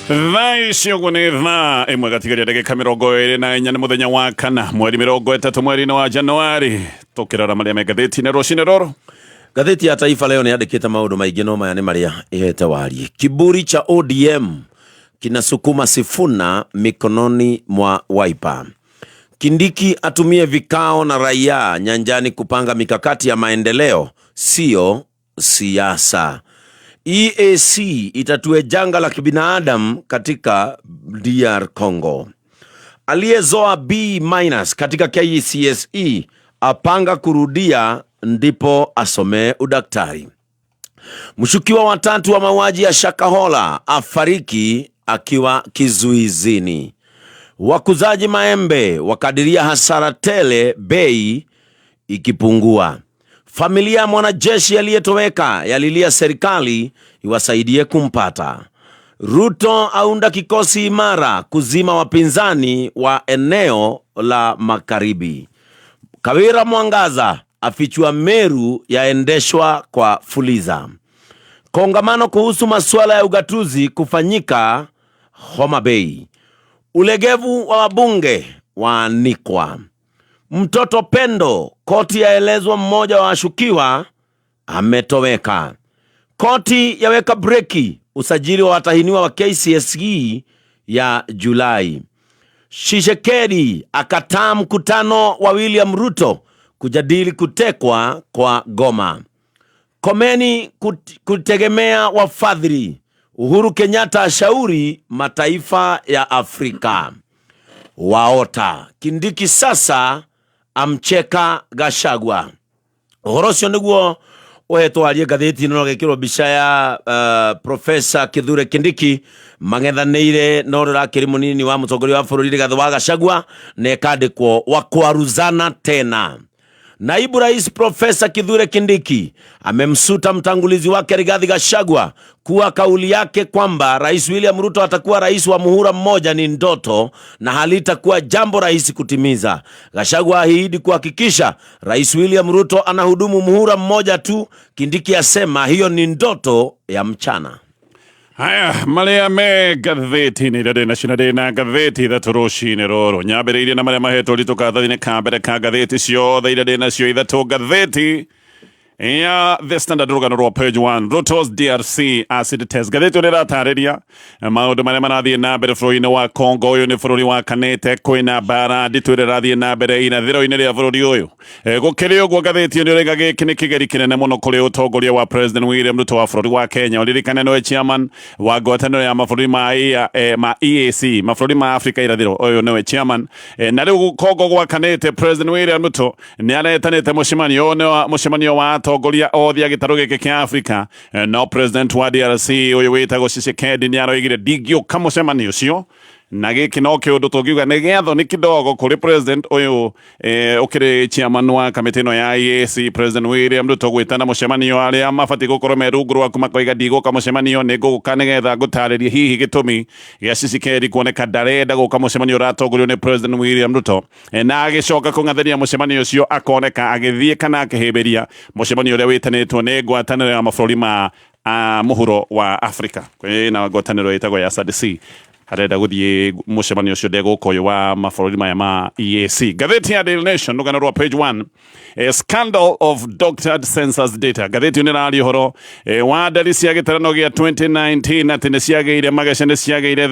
Thaicio gũnĩtha ĩmwe gatigaria ndagĩka 24 nĩ mũthenya wa kana mweri 30 mweri-inĩ wa Januari tũkĩrora marĩa me ngathĩti-inĩ rũcinĩ rũrũ. Gatheti ya Taifa leo nĩandĩkĩte maũndũ maingĩ no maya nĩ marĩa ihete warie. Kiburi cha ODM kinasukuma Sifuna mikononi mwa Wiper. Kindiki atumie vikao na raia nyanjani kupanga mikakati ya maendeleo, sio siasa. EAC itatue janga la kibinadamu katika DR Congo. Aliyezoa B- katika KCSE apanga kurudia ndipo asome udaktari. Mshukiwa watatu wa mauaji ya Shakahola afariki akiwa kizuizini. Wakuzaji maembe wakadiria hasara tele, bei ikipungua. Familia ya mwanajeshi aliyetoweka yalilia serikali iwasaidie kumpata. Ruto aunda kikosi imara kuzima wapinzani wa eneo la Magharibi. Kawira Mwangaza afichua Meru yaendeshwa kwa Fuliza. Kongamano kuhusu masuala ya ugatuzi kufanyika Homa Bay. Ulegevu wa wabunge waanikwa. Mtoto Pendo, koti yaelezwa mmoja wa washukiwa ametoweka. Koti yaweka breki usajili wa watahiniwa wa KCSE ya Julai. Shishekedi akataa mkutano wa William Ruto kujadili kutekwa kwa Goma. Komeni kutegemea wafadhili. Uhuru Kenyatta ashauri mataifa ya Afrika. Waota. Kindiki sasa amcheka Gachagua. Uhorocio niguo uhetwo arie gatheti no gekirwo bica ya Professor Kithure Kindiki mang'ethanĩire no rakiri munini wa mũtongoria wa bũrũri Rigathi wa Gachagua nekandĩkwo wakwaruzana tena. Naibu Rais Professor Kithure Kindiki amemsuta mtangulizi wake Rigathi Gachagua kuwa kauli yake kwamba Rais William Ruto atakuwa rais wa muhula mmoja ni ndoto na halitakuwa jambo rahisi kutimiza. Gachagua ahidi kuhakikisha Rais William Ruto anahudumu muhula mmoja tu. Kindiki asema hiyo ni ndoto ya mchana. Haya, marĩa me ngathĩti-inĩ rĩrĩ nacio na ngathĩti ithatũ rũcinĩ rũrũ. Nyambĩrĩirie na marĩa mahetwo ritũ karatathi-inĩ ka mbere ka ngathĩti ciothe irĩ nacio ithatũ. Ngathĩti ya The Standard rũgano rwa page 1, Ruto's DRC acid test. Gathĩti rĩratarĩria maũndũ marĩa marathiĩ na mbere bũrũri-inĩ wa Congo. Ũyũ nĩ bũrũri wa kanĩte kwĩna mbara nditũ ĩrathiĩ na mbere irathĩro-inĩ rĩa bũrũri ũyũ. Gũkĩrĩ ũguo ngathĩti nĩ ũrĩga gĩkĩ nĩ kĩgeri kĩnene mũno kũrĩ ũtongoria wa President William Ruto wa bũrũri wa Kenya. Ũririkane nĩwe chairman wa ngwatanĩro ya mabũrũri ma EAC, mabũrũri ma Africa irathĩro. Ũyũ nĩwe chairman. Na rĩu Congo gwakanĩte President William Ruto nĩ aretanĩte mũcemanio wa atongoria othe a gĩtarũ gĩkĩ kĩa Africa. No President wa DRC ũyũ wĩtagwo Tshisekedi nĩ aroigire ndingĩũka mũcemanio ũcio. Na gĩkĩ no kĩũndũ tũngiuga nĩ gĩatho nĩ kidogo kũrĩ President ũyũ ũkĩrĩ chairman wa kamĩtĩ ĩno ya EAC President William Ruto gwĩtana mũcemanio arĩa mabatiĩ gũkorwo me rungu rwaku makoiga ndigũka mũcemanio nĩ ngũgũka nĩgetha ngũtarĩrie hihi gĩtũmi gĩa Tshisekedi kuoneka ndarenda gũka mũcemanio ũratongorio nĩ President William Ruto. Na agĩcoka kũng'athĩria mũcemanio ũcio akoneka agĩthiĩ kana akĩhĩmbĩria mũcemanio ũrĩa wĩtanĩtwo nĩ ngwatanĩro ya mabũrũri ma mũhuro wa Africa. Kwĩna ngwatanĩro ĩtagwo ya SADC. Arenda gũthiĩ mũcemanio ũcio ndegũkũyũ wa mabũrũri maya ma EAC. Gathĩti ya Daily Nation rũgano rwa page 1, a scandal of doctored census data. Gathĩti nĩ rari ũhoro wa ndari cia gĩtarano gĩa 2019 atĩ nĩ ciagĩire magece nĩ ciagĩire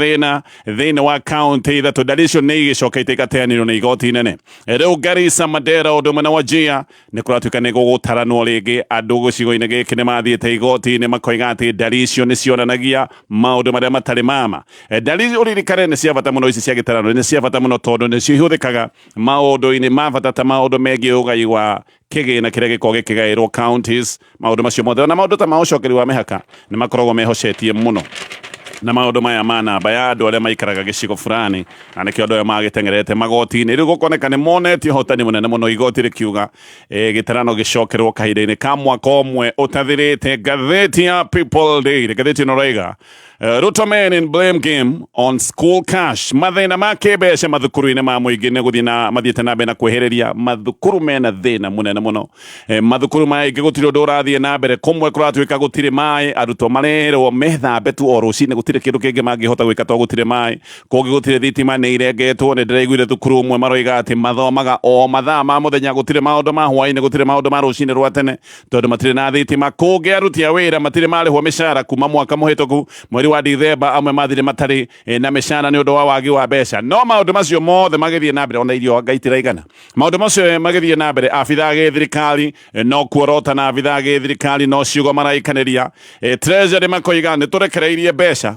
thĩinĩ wa county ithatũ. Ndari icio nĩ igĩcokete igateanĩrwo nĩ igoti inene. Rĩu Garissa, Mandera ũndũ ũmwe na Wajir nĩ kũratuĩka nĩ gũgũtaranwo rĩngĩ. Andũ gĩcigo-inĩ gĩkĩ nĩ mathiĩte igoti-inĩ makoiga atĩ ndari icio nĩ cionanagia maũndũ marĩa matarĩ mama. Ndari uririkane nĩ cia bata mũno ici cia gĩtarano, nĩ cia bata mũno tondũ nĩ cihũthĩkaga maũndũ-inĩ ma bata ta maũndũ megiĩ ũgai wa kĩgĩna kĩrĩa gĩkoragwo gĩkĩgaĩrwo counties. Maũndũ macio mothe na maũndũ ta ma ũcokeri wa mĩhaka nĩ makoragwo mehocetie mũno na maũndũ maya ma namba ya andũ arĩa maikaraga gĩcigo fulani, na nĩkĩo andũ aya magĩteng'erete magoti-inĩ. Rĩu gũkoneka nĩ monetio ũhotani mũnene mũno, igoti rĩkiuga gĩtarano gĩcokerwo kahinda-inĩ ka mwaka ũmwe ũtathirĩte. Ngathĩti ya People Daily, ngathĩti ĩno raiga Ruto men in blame game on school cash. Mathĩna ma kĩmbeca mathukuru-inĩ ma mũingĩ nĩ gũthiĩ na mathiĩte na mbere na kwĩhĩrĩria. Mathukuru mena thĩna mũnene mũno. Mathukuru maingĩ gũtirĩ ũndũ ũrathiĩ na mbere. Kũmwe kũratuĩka gũtirĩ maĩ, arutwo marerwo methambe tu o rũcinĩ, gũtirĩ gutire kindu kingi mangihota gwika to gutire mai kungi gutire thitima ni irengetwo ni ndiraiguire thukuru umwe maroiga ati mathomaga o mathaa ma muthenya gutire maundu ma hwaini gutire maundu ma rucini rwa tene tondu matire na thitima kungi aruti a wira matire marihwo mishara kuma mwaka muhituku mweri wa Dithemba amwe mathire matari na mishara ni undu wa wagi wa mbeca no maundu macio mothe magithie na mbere ona irio ngaitira igana maundu macio magithie na mbere abithaa githirikari no kuorotana abithaa githirikari no ciugo maraikaniria treasury makoiga ni turekereirie mbeca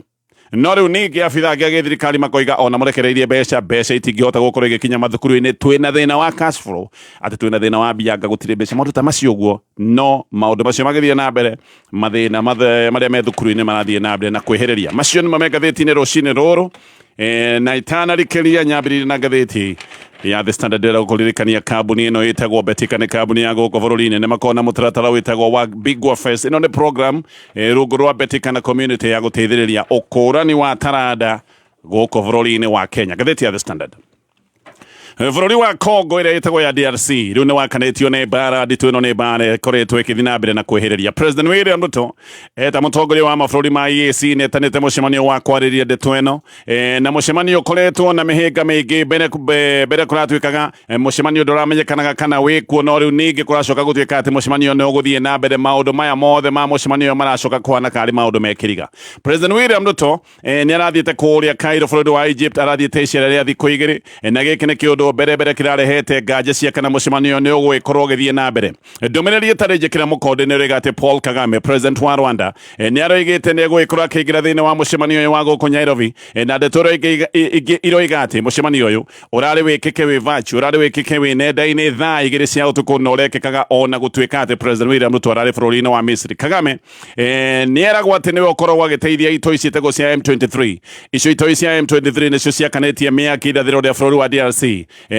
no riu ningi abithaa githirikari makoiga ona murekereirie mbeca itingihota gukorwo igikinya mathukuru-ini twina thina wa cash flow ati twina thina wa bianga gutire mbeca maundu ta macio guo no maundu macio magithie na mbere mathina maria me thukuru-ini marathie na mbere na kwihiriria macio nimo me ngathĩti-inĩ rũcinĩ rũrũ na itanarikĩria nyambĩrĩirie na ngathĩti ya The Standard ĩrĩa gũkũririkania kambuni ĩno ĩtagwo Abithaa nĩ kambuni ya gũkũ bũrũri-inĩ nĩ makoragwo na mũtaratara wĩtagwo wa Bigwa Fest ĩno nĩ program rungu rwa Abithaa na community ya gũteithĩrĩria ũkũrani wa taranda gũkũ bũrũri-inĩ wa Kenya ngathĩti ya The Standard bũrũri wa Congo ĩrĩa ĩtagwo ya DRC rĩu nĩ wakanĩtio nĩ mbara nditũ ĩno nĩ mbara ĩkoretwo ĩgĩthiĩ na mbere na kwĩhĩrĩria President William Ruto ta mũtongoria wa mabũrũri ma EAC nĩetanĩte mũcemanio wa kwarĩrĩria ndeto ĩno na mũcemanio ũkoretwo na mĩhĩnga mĩingĩ mbere kũratuĩkaga mũcemanio ndũramenyekanaga kana wĩkuo no rĩu ningĩ kũracoka gũtuĩka atĩ mũcemanio nĩ ũgũthiĩ na mbere maũndũ maya mothe ma mũcemanio maracoka kũhana karĩ maũndũ mekĩriga President William Ruto nĩ arathiĩte kũrĩa Cairo bũrũri wa Egypt arathiĩte icera rĩa thikũ igĩrĩ na gĩkĩ nĩ kĩũndũ mbere kirarehete nganja cia kana mũcemanio nĩ ũgũgĩkorwo ũgĩthiĩ na mbere ndũmĩrĩri ĩtarĩ njĩkĩre mũkonde nĩ ũrauga atĩ Paul Kagame president wa Rwanda nĩ aroigĩte nĩ egũgĩkorwo akĩingĩra thĩinĩ wa mũcemanio ũyũ wa gũkũ Nairobi na ndeto iroiga atĩ mũcemanio ũyũ ũrarĩ wĩkĩke wĩ virtual ũrarĩ wĩkĩke wĩ nenda-inĩ thaa igĩrĩ cia ũtukũ na ũrekĩkaga ona gũtuĩka atĩ President William Ruto ararĩ bũrũri-inĩ wa Misiri Kagame nĩ eragwo atĩ nĩwe ũkoragwo agĩteithia itoi ciĩtagwo cia M23 icio itoi cia M23 nĩcio ciakanĩtie mĩaki irathĩro rĩa bũrũri wa DRC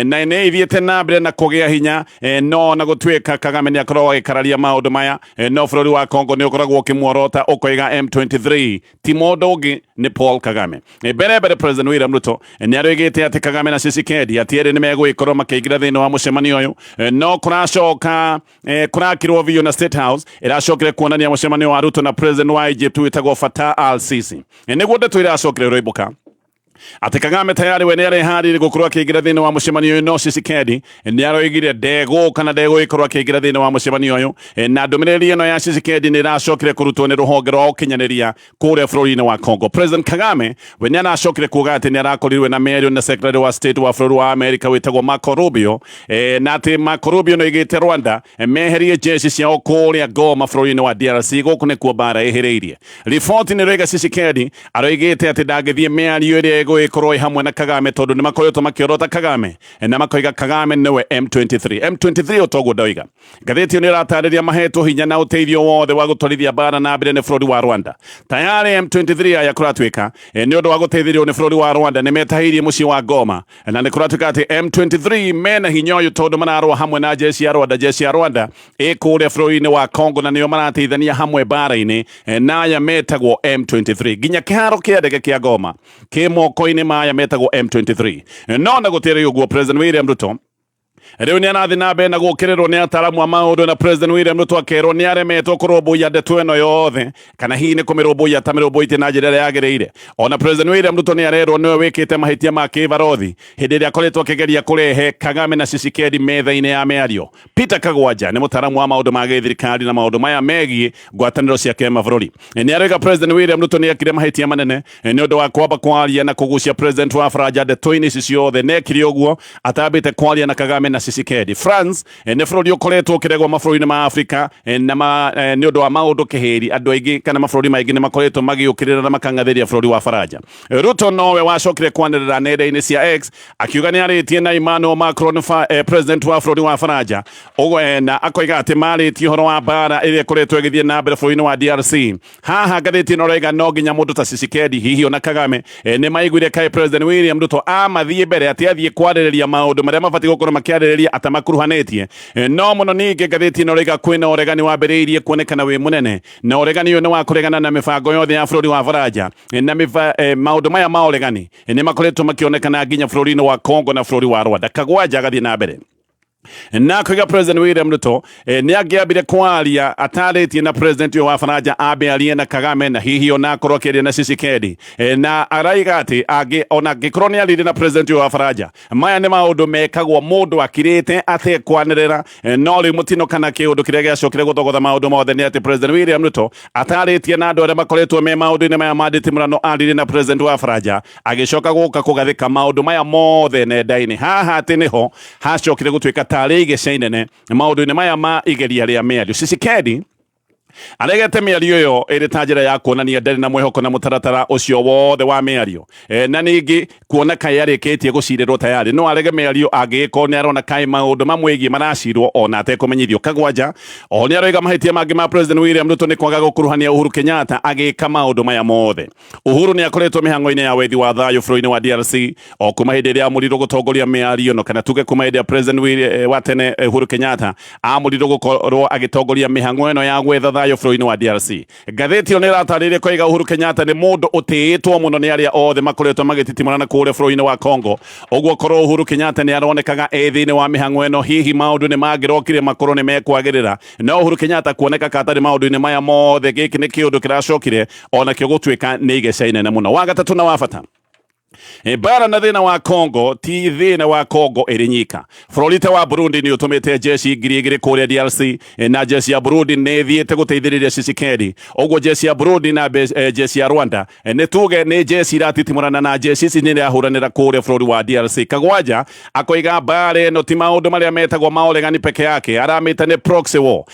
na nĩ ithiĩte na mbere na kũgĩa hinya no na gũtuĩka Kagame nĩ akoragwo agĩkararia maũndũ maya no bũrũri wa Congo nĩ ũkoragwo ũkĩmuorota ũkoiga M23 ti mũndũ ũngĩ nĩ Paul Kagame mbere President William Ruto nĩ aroigĩte atĩ Kagame na Tshisekedi atĩ erĩ nĩ megũgĩkorwo makĩingĩra thĩinĩ wa mũcemanio ũyũ no kũracoka kũrakirwo video na State House ĩracokire kuonania mũcemanio wa Ruto na President wa Egypt wĩtagwo Fattah al-Sisi nĩguo ndeto ĩracokire ĩroimbũka ati Kagame tayari we nĩ areharĩirie gũkorwo akĩingĩra thĩinĩ wa mũcemanio ũyũ no Tshisekedi nĩ aroigire ndegũgĩkorwo akĩingĩra thĩinĩ wa mũcemanio ũyũ na ndũmĩrĩri ĩno ya Tshisekedi nĩ ĩracokire kũrutwo nĩ rũhonge rwa ũkinyanĩria kũrĩa bũrũri-inĩ wa Congo President Kagame we nĩ aracokire kuuga atĩ nĩ arakorirwe na mĩario na Secretary wa State wa bũrũri wa America wĩtagwo Marco Rubio na atĩ Marco Rubio nĩ oigĩte Rwanda meherie jeshi ciao kũrĩa Goma bũrũri-inĩ wa DRC gũkũ nĩkuo mbara ĩhĩrĩirie riboti nĩ ĩroiga Tshisekedi aroigĩte atĩ ndangĩthiĩ mĩario ĩrĩa ĩgũgĩkorwo hamwe na Kagame tondu nimakoretwo makiorota Kagame na makoiga Kagame niwe M23 otoguo ndoiga ngathĩti nĩ ĩratarĩria mahetwo hinya na ũteithio wothe wa gũtwarithia mbara na mbere nĩ bũrũri wa Rwanda tayari M23 aya kũratuĩka nĩ ũndũ wa gũteithĩrĩrio nĩ bũrũri wa Rwanda nĩ metahĩirie mũciĩ wa Goma na nĩ kũratuĩka atĩ M23 mena hinya ũyũ tondu mararũa hamwe na jeshi ya Rwanda ĩkũrĩa bũrũri-inĩ wa Congo na nĩo marateithania hamwe mbara-inĩ na aya metagwo M23 nginya kĩharo kĩa ndege kĩa Goma kĩ moko-inĩ maya metagwo M23 no na gũtirĩ ũguo President William Ruto rĩu nĩ arathiĩ na mbere na gũkĩrĩrwo nĩ ataaramu a maũndũ na President William Ruto akerwo nĩ aremetwo kũrũmbũiya ndeto ĩno yothe kana hihi nĩ kũmĩrũmbũiya atamĩrũmbũitie na njĩra ĩrĩa yagĩrĩire ona President William Ruto nĩ arerwo nĩwe wĩkĩte mahĩtia ma kĩbarothi hĩndĩ ĩrĩa akoretwo akĩgeria kũrehe Kagame na Tshisekedi metha-inĩ ya mĩario Peter Kagwanja nĩ mũtaaramu wa maũndũ ma gĩthirikari na maũndũ maya megiĩ ngwatanĩro cia kĩmabũrũri nĩ aroiga President William Ruto nĩ ekire mahĩtia manene nĩ ũndũ wa kwamba kwaria na kũgucia President wa Faranja ndeto-inĩ ici ciothe nekire ũguo atambĩte kwaria na Kagame na Tshisekedi France nĩ bũrũri ũkoretwo ũkĩregwo mabũrũri-inĩ ma Afrika na nĩ ũndũ wa maũndũ kĩhĩri andũ aingĩ kana mabũrũri maingĩ nĩ makoretwo magĩũkĩrĩra na makang'athĩria bũrũri wa Faranja Ruto nowe wacokire kwanĩrĩra nenda-inĩ cia X akiuga nĩ arĩtie na Emmanuel Macron president wa bũrũri wa Faranja na akoiga atĩ marĩtie ũhoro wa mbara ĩrĩa ĩkoretwo ĩgĩthiĩ na mbere bũrũri-inĩ wa DRC haha ngathĩti ĩno ĩroiga no nginya mũndũ ta Tshisekedi hihi ona Kagame nĩ maiguire kaĩ President William Ruto amathiĩ mbere atĩ athiĩ kwarĩrĩria maũndũ marĩa mabatiĩ gũkorwo makĩarĩrĩria atamakuruhanĩtie no mũno ningĩ ngathĩti ĩno ĩroiga kwĩna ũregani wambĩrĩirie kuonekana wĩ mũnene na ũregani ũyũ nĩ wa kũregana na mĩbango yothe ya bũrũri wa Faranja na maũndũ maya ma ũregani nĩ makoretwo makĩonekana nginya bũrũri-inĩ wa Congo na bũrũri wa Rwanda Kagwanja agathiĩ na mbere na kwiga President William Ruto ni agiambire kwaria ataritie na President wa Faraja abe alie na Kagame na hihi ona korwo kiria na Sisikedi na araiga ati agi ona gikorwo ni arire na President wa Faraja maya ni maundu mekagwo mundu akirite ate kwanirira no ri mutino kana kiundu kiria giacokire guthogotha maundu mothe ni ati President William Ruto ataritie na andu aria makoretwo me maundu-ini maya ma nditimurano arire na President wa Faraja agicoka guka kugathika maundu maya mothe nenda-ini haha ati niho hacokire gutuika tari igecainene maundu-ini maya ma igeria ria miario Sisikedi aregete miario yo iri ta njira ya kuonania ndari na mwihoko na mutaratara ucio wothe wa miario na ningi kuona kai arikitie gucirirwo tayari no arege miario agiko ni arona kai maundu mamwegi maracirwo ona atekumenyithio kagwanja o ni aroiga mahitia mangi ma President William Ruto ni kwaga gukuruhania Uhuru Kenyatta agika maundu maya mothe Uhuru ni akoretwo mihango-ini ya wethi wa thayo bũrũri-inĩ wa DRC o kuma hindi iria amurirwo gutongoria miario no kana tuge kuma hindi ya President William wa tene Uhuru Kenyatta amurirwo gukorwo agitongoria mihango ino ya gwetha thayo bũrũri-inĩ wa DRC ngathĩti ĩno ĩratarĩria koiga Uhuru Kenyatta nĩ mũndũ ũtĩĩtwo mũno nĩ arĩa othe makoretwo magĩtitimũrana kũrĩa bũrũri-inĩ wa Congo ũguo korwo Uhuru Kenyatta nĩ aronekaga thĩinĩ wa mĩhang'o ĩno hihi maũndũ nĩ mangĩrokire makorwo nĩ mekwagĩrĩra no Uhuru Kenyatta kuoneka katarĩ maũndũ-inĩ maya mothe gĩkĩ nĩ kĩũndũ kĩracokire onakĩo gũtuĩka nĩ igeca inene mũno wa gatatũ na wa bata bara na thina wa Congo ti thina wa Congo iri nyika bũrũri wa Burundi ni utumite jeshi ngiri igĩrĩ kũrĩa DRC na jeshi ya Burundi nĩ thiĩte gũteithĩrĩria Tshisekedi ũguo jeshi ya Burundi na jeshi ya Rwanda nĩ tuge nĩ jeshi iratitimũrana na jeshi ici nĩ irahuranĩra kũrĩa bũrũri wa DRC Kagwanja akoiga bara ĩno ti maũndũ marĩa metagwo maũregani peke yake aramĩta nĩ proxy war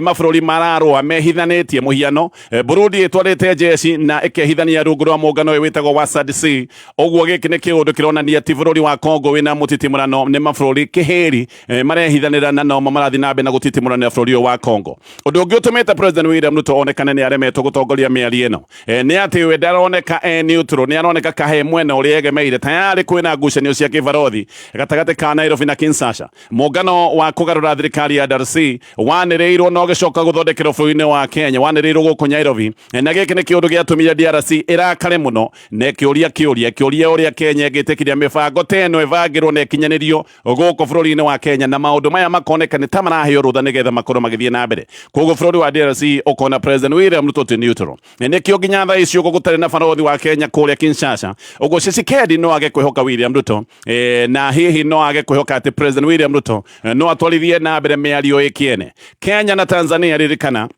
mabũrũri mararũa mehithanĩtie mũhiano Burundi ĩtwarĩte jeshi na ĩkehithania rungu rwa mũngano ũyũ wĩtagwo wa SADC ũguo gĩkĩ nĩ kĩũndũ kĩronania ti bũrũri wa Congo wĩna mũtitimũrano nĩ mabũrũri kĩhĩri marehithanĩra na no marathi na mbere na gũtitimũrana bũrũri ũyũ wa Congo ũndũ ũngĩ ũtũmĩte President William Ruto onekane nĩ aremetwo gũtongoria mĩario ĩno nĩ atĩ we ndaroneka neutral nĩ aroneka kahe mwena ũrĩa egemeire tayari kwĩna ngucanio cia kĩbarothi gatagatĩ ka Nairobi na Kinshasa mũngano wa kũgarũra thirikari ya DRC wanĩrĩirwo no gĩcoka gũthondekerwo bũrũri-inĩ wa Kenya wanĩrĩirwo gũkũ Nairobi na gĩkĩ nĩ kĩũndũ gĩatũmire DRC ĩrakare mũno na kĩũria ũrĩa Kenya ĩgĩtĩkiria mĩbango ta ĩno ĩbangĩrwo na ĩkinyanĩrio gũkũ bũrũri-inĩ wa Kenya na maũndũ maya makoneka nĩ ta maraheo rũtha nĩgetha makorwo magĩthiĩ na mbere koguo bũrũri wa DRC ũkona President William Ruto ti neutral nĩkĩo nginya thaa icio gũtarĩ na barothi wa Kenya kũrĩa Kinshasa ũguo Tshisekedi no age kwĩhoka William Ruto na hihi no age kwĩhoka atĩ President William Ruto no atwarithie na mbere mĩario ĩkĩene Kenya na Tanzania ririkana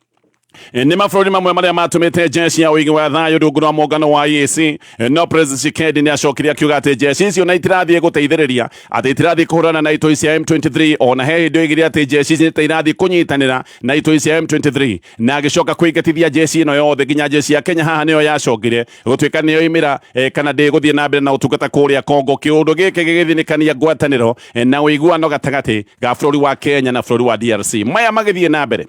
ni mabũrũri mamwe marĩa matũmĩte jeshi ya ũigi wa thayũ rungu rwa mũngano wa EAC no President Tshisekedi nĩ acokirie akiuga atĩ jeshi icio na itirathiĩ gũteithĩrĩria atĩ itirathiĩ kũhũrana na itoi cia M23 ona he hĩndĩ oigire atĩ jeshi ici nĩirathiĩ kũnyitanĩra na itoi cia M23 na agĩcoka kũingatithia jeshi ĩno yothe nginya jeshi ya Kenya haha nĩyo yacokire gũtuĩka nĩyo imĩra kana ndĩgũthiĩ na mbere na ũtungata kũrĩa Congo kĩũndũ gĩkĩ gĩgĩthinĩkania ngwatanĩro na ũiguano gatagatĩ ga bũrũri wa Kenya na bũrũri wa DRC maya magĩthiĩ na mbere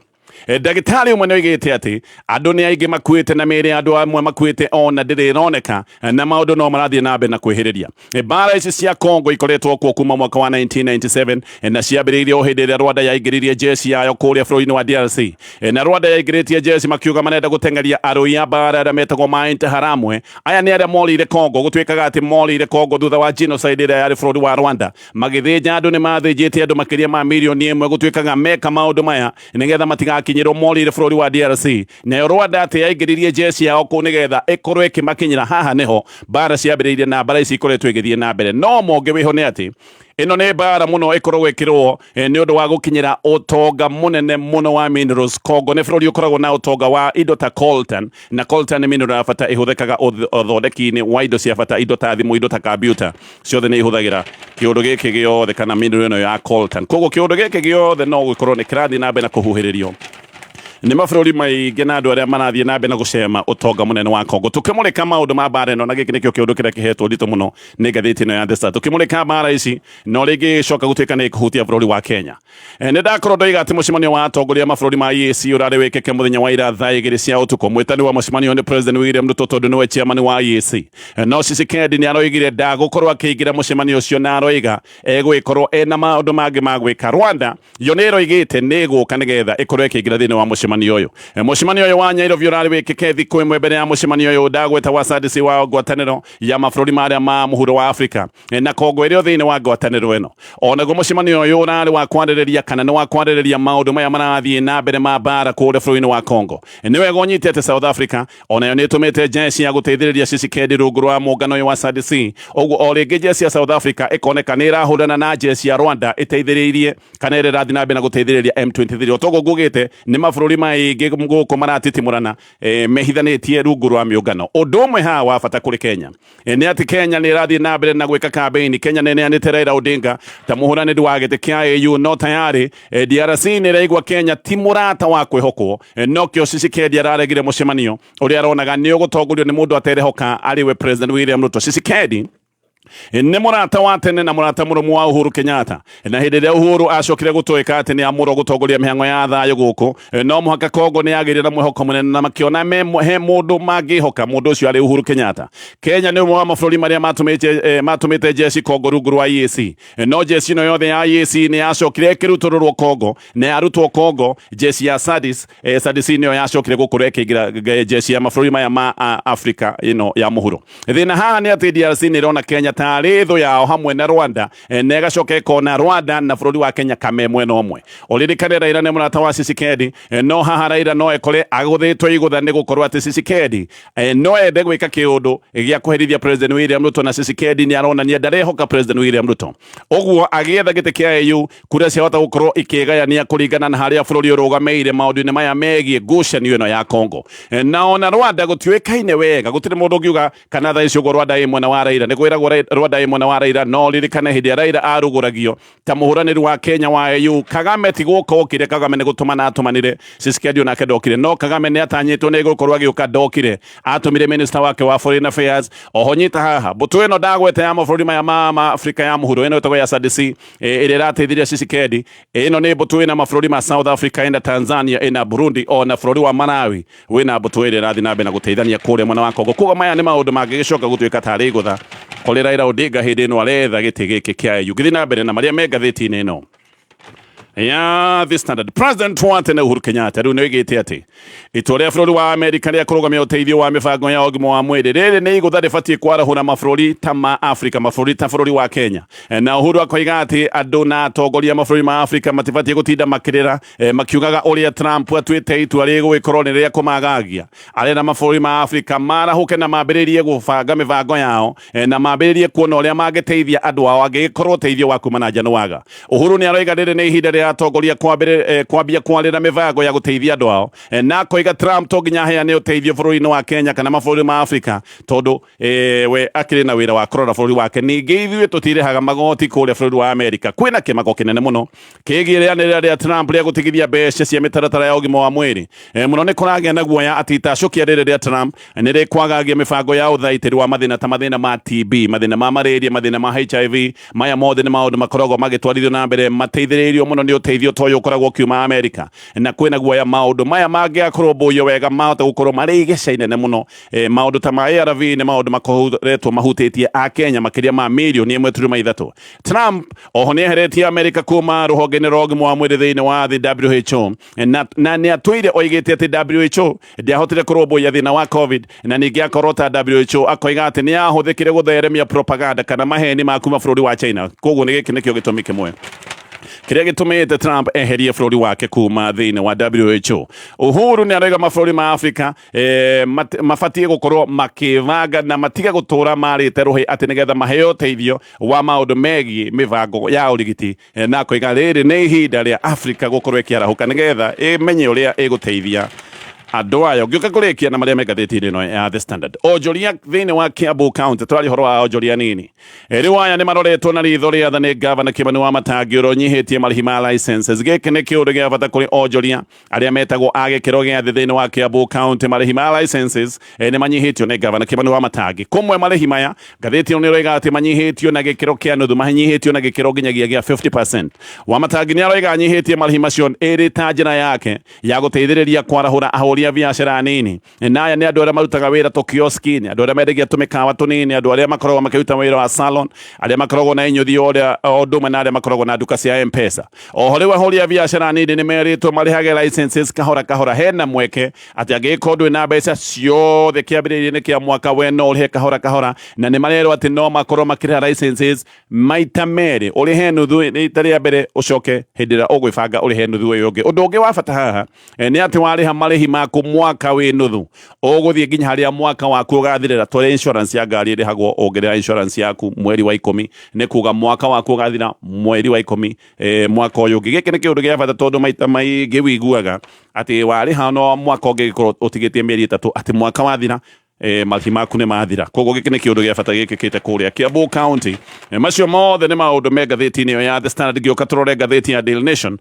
ndagĩtarĩ ũmwe nĩoigĩte atĩ andũ nĩ aingĩ makuĩte na mĩĩrĩ andũ amwe makuĩte ona ndĩrĩ ĩroneka na maũndũ no marathiĩ na mbere na kwĩhĩrĩria mbara ici cia Congo ikoretwo kuo kuma mwaka wa 1997 na ciambĩrĩirie o hĩndĩ ĩrĩa Rwanda yaingĩririe jeshi yayo kũrĩa bũrũri-inĩ wa DRC na Rwanda yaingĩrĩtie jeshi makiuga marenda gũteng'eria arũi a mbara arĩa metagwo ma Interahamwe aya nĩ arĩa morĩire Congo gũtuĩkaga atĩ morĩire Congo thutha wa genocide ĩrĩa yarĩ bũrũri wa Rwanda magĩthĩnja andũ nĩ mathĩnjĩte andũ makĩria ma mirioni ĩmwe gũtuĩkaga meka maũndũ maya nĩgetha matigakinyĩrwo morĩire bũrũri wa DRC nayo Rwanda atĩ yaingĩririe jeshi yao kũu nĩgetha ĩkorwo ĩkĩmakinyĩra haha nĩho mbara ciambĩrĩirie na mbara ici ikoretwo igĩthiĩ na mbere no monge wĩho nĩ atĩ ĩno nĩ mbara mũno ĩkoragwo ĩkĩrwo nĩ ũndũ wa gũkinyĩra ũtonga mũnene mũno wa minerals Congo nĩ bũrũri ũkoragwo na ũtonga wa indo ta coltan na coltan nĩ mineral ya bata ĩhũthĩkaga ũthondeki-inĩ wa indo cia bata indo ta thimũ indo ta computer ciothe nĩ ihũthagĩra kĩũndũ gĩkĩ gĩothe kana mineral ĩno ya coltan koguo kĩũndũ gĩkĩ gĩothe no gũkorwo nĩ kĩrathiĩ na mbere na kũhuhĩrĩrio nĩ mabũrũri maingĩ na andũ arĩa marathiĩ na mbere na gũcema ũtonga mũnene wa Congo tũkĩmũrĩka maũndũ ma mbara ĩno na gĩkĩ nĩkĩo kĩũndũ kĩrĩa kĩhetwo nditũ mũno nĩ ngathĩti ĩno ya The Star tũkĩmũrĩka mbara ici no rĩngĩ coka gũtuĩka nĩ kũhutia bũrũri wa Kenya nĩ ndakorwo ndoiga atĩ mũcemanio wa atongoria mabũrũri ma EAC ũrarĩ wĩkĩke mũthenya wa ira thaa igĩrĩ cia ũtukũ mwĩtani wa mũcemanio nĩ President William Ruto tondũ nĩwe chairman wa EAC no Tshisekedi nĩ aroigire ndagũkorwo akĩingĩra mũcemanio ũcio na aroiga egwĩkorwo ena maũndũ mangĩ ma gwĩka Rwanda yo nĩ ĩroigĩte nĩ ĩgũka nĩgetha ĩkorwo ĩkĩingĩra thĩinĩ wa mũcemanio mucemanio uyu mucemanio uyu wa Nyairobi urari wikike thiku imwe mbere ya mucemanio uyu ndagweta wa SADC wa ngwataniro ya mabũrũri marĩa ma mũhuro wa Afrika na Kongo ĩrĩ thĩinĩ wa ngwatanĩro ĩno onaguo mucemanio uyu urari wa kwarĩrĩria kana nĩ wa kwarĩrĩria maũndũ maya marathiĩ na mbere ma mbara kũrĩa bũrũri-inĩ wa Kongo nĩ wega ũnyitĩte South Africa onayo nĩ ĩtũmĩte jeshi ya gũteithĩrĩria Tshisekedi rungu rwa mũngano ũyũ wa SADC ũguo o rĩngĩ jeshi ya South Africa ĩkoneka nĩ ĩrahũrana na jeshi ya Rwanda ĩteithĩrĩirie kana ĩrĩ ĩrathiĩ na mbere na gũteithĩrĩria M23 otoguo ngugĩte nĩ mabũrũri maingĩ gũkũ maratitimũrana mehithanĩtie rungu rwa mĩũngano ũndũ ũmwe haha wa bata kũrĩ Kenya nĩ atĩ Kenya nĩ ĩrathiĩ na mbere na gwĩka campaign Kenya nĩ neanĩte Raila Odinga ta mũhũranĩri wa gĩtĩ kĩa AU no tayari DRC nĩ ĩraigua Kenya ti mũrata wa kwĩhokwo no kĩo Tshisekedi araregire mũcemanio ũrĩa aronaga nĩ ũgũtongorio nĩ mũndũ aterehoka arĩwe President William Ruto. Tshisekedi nĩ mũrata wa tene na mũrata mũrũmu wa Uhuru Kenyatta na hĩndĩ ĩrĩa Uhuru acokire gũtwĩka atĩ nĩ amũrwo gũtongoria mĩhang'o ya thayũ gũkũ no mũhaka Kongo nĩ yagĩrĩire na mwĩhoko mũnene na makĩona he mũndũ mangĩhoka mũndũ ũcio arĩ Uhuru Kenyatta. Kenya nĩ ũmwe wa mabũrũri marĩa matũmĩte jeshi Kongo rungu rwa EAC no jeshi ĩno yothe ya EAC nĩ yacokire ĩkĩrutũrũrwo Kongo na yarutwo Kongo jeshi ya SADC nĩyo yacokire gũkorwo ĩkĩingĩra jeshi ya mabũrũri maya ma Afrika ĩno ya mũhuro. Thĩna haha nĩ atĩ DRC nĩ ĩrona Kenya tarĩ thũ yao hamwe na Rwanda na ĩgacoka ĩkona Rwanda na bũrũri wa Kenya kame mwena ũmwe ũririkane Raila nĩ mũrata wa Tshisekedi no haha Raila no ekore agũthĩtwo igũtha nĩ gũkorwo atĩ Tshisekedi no ende gwĩka kĩũndũ gĩa kũherithia President William Ruto na Tshisekedi nĩ aronania ndarehoka President William Ruto ũguo agĩetha gĩtĩ kĩa AU kura ciahota gũkorwo ikĩgayania kũringana na harĩa bũrũri ũrũgamĩire maũndũ-inĩ maya megiĩ ngucanio ĩno ya Kongo na ona Rwanda gũtiũĩkaine wega gũtirĩ mũndũ ũngiuga kana thaa ici ũguo Rwanda ĩ mwena wa Raila nĩ kwĩragwo Rwanda ĩ mwena wa Raila no ririkane hĩndĩ ya Raila arũgũragio ta mũhũranĩri wa Kenya wa AU Kagame ti gũka okire Kagame nĩ gũtũmana atũmanire Tshisekedi onake ndokire no Kagame nĩ atanyĩtwo nĩ gũkorwo agĩũka ndokire atũmire minister wake wa foreign affairs oho nyita haha mbũtũ ĩno ndagwete ya mabũrũri maya ma Afrika ya mũhuro ĩno ĩtagwo ya SADC ĩrĩa ĩrateithirie Tshisekedi ĩno nĩ mbũtũ ĩna mabũrũri ma South Africa ĩna Tanzania ĩna Burundi ona bũrũri wa Malawi wĩna mbũtũ ĩrĩa ĩrathiĩ na mbere na gũteithania kũrĩa mwena wa Kongo kuga maya nĩ maũndũ mangĩgĩcoka gũtuĩka tarĩ gũtha kũrĩ Raila Odinga hĩndĩ ĩno aretha gĩtĩ gĩkĩ kĩa AU gĩthiĩ na mbere na marĩa me ngathĩti-inĩ ĩno ya The Standard. President wa tene Uhuru Kenyatta rĩu nĩ oigĩte atĩ itua rĩa bũrũri wa Amerika rĩa kũrũgamia ũteithio wa mĩbango ya ũgima wa mwĩrĩ rĩrĩ nĩ igũtha rĩbatiĩ kwarahũra mabũrũri ta ma Afrika mabũrũri ta bũrũri wa Kenya na Uhuru akoiga atĩ andũ na atongoria mabũrũri ma Afrika matibatiĩ gũtinda makĩrĩra makiugaga ũrĩa Trump atuĩte itua rĩgũgĩkorwo nĩ rĩa kũmagagia arĩa na mabũrũri ma Afrika marahũke na mambĩrĩrie gũbanga mĩbango yao na mambĩrĩrie kuona ũrĩa mangĩteithia andũ ao angĩgĩkorwo ũteithio wa kuma na nja nĩ waga. Uhuru nĩ aroiga rĩrĩ nĩ ihinda rĩa atongoria kwambia kwarĩra mĩbango ya gũteithia andũ ao na koiga Trump to nginya aheane ũteithio bũrũri-inĩ wa Kenya kana mabũrũri ma Afrika tondũ we akĩrĩ na wĩra wa kũrora bũrũri wake. Ningĩ ithuĩ tũtirĩhaga magoti kũrĩa bũrũri wa Amerika kwĩna kĩmako kĩnene mũno kĩgiĩ rĩanĩrĩra rĩa Trump rĩa gũtigithia mbeca cia mĩtaratara ya ũgima wa mwĩrĩ mũno nĩ kũragĩa na guoya atĩ itacũkia rĩrĩ rĩa Trump nĩ rĩkwagagia mĩbango ya ũthaitĩri wa mathĩna ta mathĩna ma TB mathĩna ma malaria mathĩna ma HIV maya mothe nĩ maũndũ makoragwo magĩtwarithio na mbere mateithĩrĩirio mũno nĩ ũteithio toyo ũkoragwo kiuma Amerika na kwĩna guoya maũndũ maya mangĩakorũmbũiyo wega mahota gũkorwo marĩ igeca inene mũno maũndũ ta ma ARV nĩ maũndũ makoretwo mahutĩtie a Kenya makĩria ma mirioni 1.3. Trump oho nĩ eheretie Amerika kuma rũhonge-inĩ rwa ũgima wa mwĩrĩ thĩinĩ wa thĩ WHO na nĩ atwĩire oigĩte atĩ WHO ndĩahotire kũrũmbũiya thĩna wa COVID na ningĩ akorwo ta WHO akoiga atĩ nĩ yahũthĩkire gũtheremia propaganda kana maheni ma kuma bũrũri wa China koguo nĩ gĩkĩ nĩkĩo gĩtũmi kĩmwe kĩrĩa gĩtũmĩte Trump eherie bũrũri wake kuma thĩinĩ wa WHO. Uhuru nĩ arauga mabũrũri ma Afrika mabatiĩ gũkorwo makĩbanga na matiga gũtũra marĩte rũhĩ atĩ nĩgetha maheo ũteithio wa maũndũ megiĩ mĩbango ya ũrigiti na koiga rĩrĩ nĩ ihinda rĩa Afrika gũkorwo ĩkĩarahũka nĩgetha ĩmenye ũrĩa ĩgũteithia andũ ayo ngĩũka kũrĩkia na marĩa mengathĩti-inĩ ĩno ya The Standard. Onjoria thĩinĩ wa Kiambu County tũrarĩ ũhoro wa onjoria nini rĩu aya nĩ maroretwo na ritho rĩatha nĩ gavana Kimani wa Matangi ũrĩa ũnyihĩtie marĩhi ma licenses. Gĩkĩ nĩ kĩũndũ gĩa bata kũrĩ onjoria arĩa metagwo a gĩkĩro gĩa thĩ thĩinĩ wa Kiambu County. Marĩhi ma licenses nĩ manyihĩtio nĩ gavana Kimani wa Matangi. Kũmwe marĩhi maya ngathĩti ĩno nĩ ĩroiga atĩ manyihĩtio na gĩkĩro kĩa nuthu manyihĩtio na gĩkĩro nginyagia gĩa 50%. Wa Matangi nĩ aroiga anyihĩtie marĩhi macio ĩrĩ ta njĩra yake ya gũteithĩrĩria kwarahũra ahũri horia biashara nini na aya ni andu aria marutaga wira to kioski-ini, andu aria mendagia tumikawa tunini, andu aria makoragwo makiruta wira wa salon, aria makoragwo na inyuthi oria oduma na aria makoragwo na duka cia M-Pesa. Oho riu horia biashara nini ni meritwo marihage licenses kahora kahora. Hena mweke ati angiko ndwi na mbeca ciothe kiambiriria-ini kia mwaka we no urihe kahora kahora, na ni marerwo ati no makorwo makiriha licenses maita meri, urihe nuthu rita ria mbere ucoke hindi ria ugwibanga urihe nuthu uyu ungi. Undu ungi wa bata haha ni ati wariha marihi maku mwaka wi nuthu uguthie nginya haria mwaka waku ugathirira. Tore insurance ya ngari irihagwo ungirira insurance yaku mweri wa 10, ni kuga mwaka waku ugathira mweri wa 10 mwaka uyu ungi. Giki ni kiundu gia bata tondu maita maingi wiguaga ati wariha no mwaka ungi gikorwo utigitie mieri 3 ati mwaka wathira marhi maku ni mathira. Koguo giki ni kiundu gia bata gikikite kuria Kiambu County. Macio mothe ni maundu me ngatheti-ini iyo ya The Standard. Gioka turore ngatheti ya Daily Nation.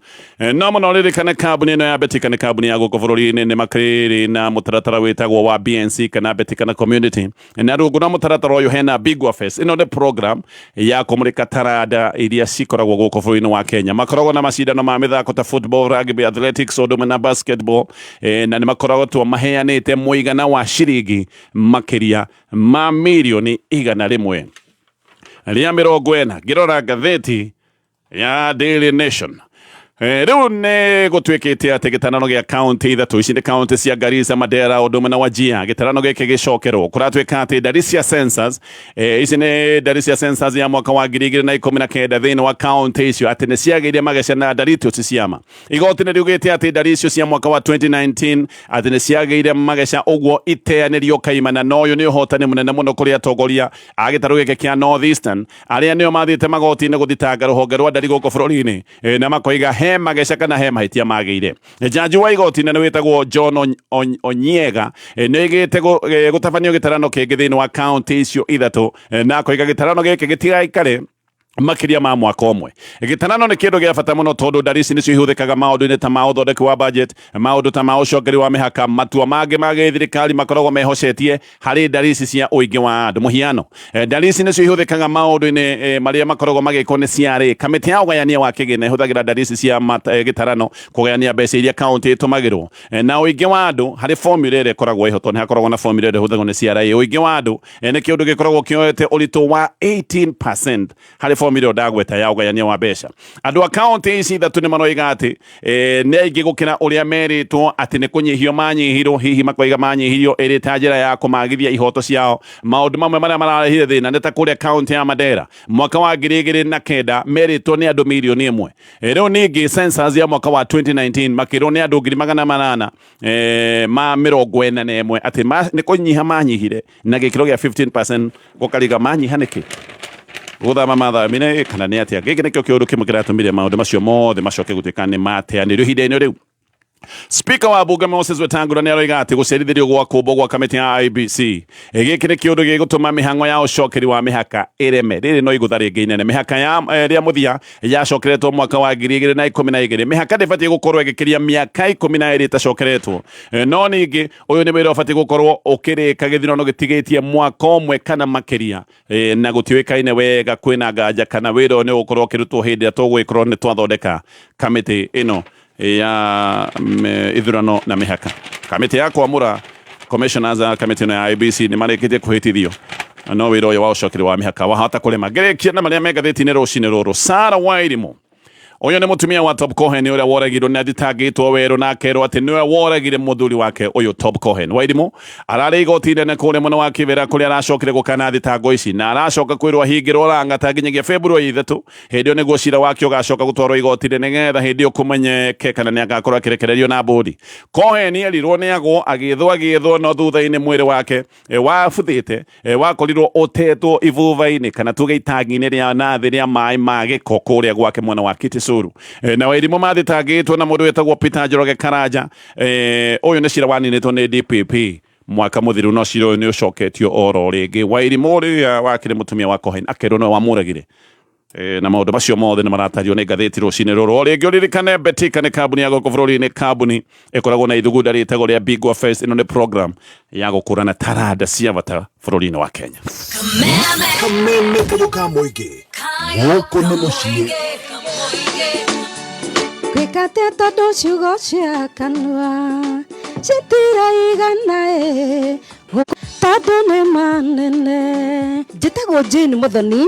No muno ririkane kambuni ino ya Abithaa kana kambuni ya guku bururi-ini ni makiriri na mutaratara witagwo wa BNC kana Abithaa Community. Na rungu na mutaratara uyu hena Bigwa Fest. Ino ni program ya kumurika taranda iria cikoragwo guku bururi-ini wa Kenya. Makoragwo na macindano ma mithako ta football, rugby, athletics, oduma na basketball. Na ni makoragwo tu maheanite muigana wa ciringi makiria ma milioni 100 ria 40. Ngirora ngatheti ya Daily Nation riu ni gutwikite ati gitarano gia county ithatu ici ni county cia Garissa, Mandera, oduma na Wajir. Gitarano giki gicokerwo kuratwika ati ndari cia census ici ni ndari cia census ya mwaka wa 2019 thiini wa county icio ati ni ciagiire mageca na ndari tu ciama. Igoti ni riugite ati ndari icio cia mwaka wa 2019 ati ni ciagiire mageca uguo iteanirio kaimana. No uyu ni uhotani munene muno kuri atongoria a gitaru giki kia North Eastern aria nio mathite magoti-ini guthitanga ruhonge rwa ndari guku bururi-ini na makoiga he mageca kana he mahitia magire. Jaji wa igoti nene witagwo John Onyega ni igite gutabanio gitarano kingi thiini wa county icio ithatu na koiga gitarano giki gitigaikare makiria ma mwaka umwe. Gitarano ni kindu gia bata muno tondu ndari ici nicio ihuthikaga maundu-ini ta ma uthondeki wa budget, maundu ta ma ucongeri wa mihaka, matua mangi ma githirikari makoragwo mehocetie hari ndari ici cia uingi wa andu. Muhiano, ndari ici nicio ihuthikaga maundu-ini maria makoragwo magikwo ni CRA. Kamiti ya ugayania wa kigina ihuthagira ndari ici cia gitarano kugayania mbeca iria county itumagirwo na uingi wa andu hari formula ire koragwo ihoto. Ni hakoragwo na formula ire ihuthagwo ni CRA. Uingi wa andu ni kiundu gikoragwo kioete uritu wa 18% hari formula ndagweta ya ugayania wa mbeca. Andu a county ici ithatu ni maroiga ati ni aingi gukira uria meritwo ati ni kunyihio manyihirwo, hihi makoiga manyihirio iri ta njira ya kumagithia ihoto ciao. Maundu mamwe maria mararehire thina ni ta kuria county ya Mandera mwaka wa 2009 meritwo ni andu milioni 1. Riu ningi census ya mwaka wa 2019 makirwo ni andu 800 ma 41 ati ni kunyiha manyihire na gikiro gia 15%. Gukariga manyiha niki guthama mathamine kana ni atia. Giki nikio kiundu kimwe kiratumire maundu macio mothe macoke gutuika ni mateanirio ihinda-ini riu. Speaker wa bunge Moses Wetangula ni aroiga ati gucerithirio gwa kumbo gwa kamiti ya IEBC giki ni kiundu gigutuma mihango ya ucokeri wa mihaka ireme. Riri no igutha ringi inene. Mihaka ya ria muthia yacokeretwo mwaka wa 2012. Mihaka ndibati gukorwo igikiria miaka 12 itacokeretwo. No ningi uyu ni wira ubati gukorwo ukirika githurano gitigitie mwaka umwe kana makiria na gutiwikaine wega kwina nganja kana wira ni ukorwo ukirutwo hindi atugwikorwo ni twathondeka kamiti ino ya ithurano na mihaka. Kamiti ya kuamura commissioners a kamiti na IEBC ni marikite kuhitithio no wira uyu wa ucokeri wa mihaka wahota kurema. Ngerekia na maria megatheti-ini rucini ruru. Sarah Wairimu uyu ni mutumia wa Top Cohen uria woragirwo ni athitangitwo weru na akerwo ati niwe woragire muthuri wake uyu Top Cohen. Wairimu arari igoti-ini na kuria muno wa kivera kuria aracokire gukana thitango ici na aracoka kwirwo ahingirwo rangata nginyagia February 3 hindi yo niguo cira wake ugacoka gutwarwo igoti-ini nigetha hindi yo kumenyeke kana ni agakorwo akirekererio na bodi. Cohen erirwo ni agwo agithwo no thutha-ini mwiri wake wabuthite wakorirwo utetwo ivuva-ini kana tuge itangi-ini ria nathi ria mai ma giko kuria gwake mwena wa Kitisuru. Na Wairimu mathitangitwo na mundu wetagwo Peter Njoroge Karanja. Uyu ni cira waninitwo ni DPP mwaka muthiru no cira uyu ni ucoketio oro ringi. Wairimu uria wakire mutumia wa Cohen akerwo no wamuragire na maundu macio mothe ni maratario ni ngatheti rucini ruru. Ringi uririkane Abithaa ni kambuni ya guku bururi-ini kambuni ikoragwo na ithugunda ritagwo ria Bigwa Fest. Ino ni program ya gukurana taranda cia bata bururi-ini wa Kenya. Kameme kayoka moige guku ni mucii gwikate tondu ciugo cia kanua citiraigana tondu ni manene. Njĩtagwo Jane Muthoni.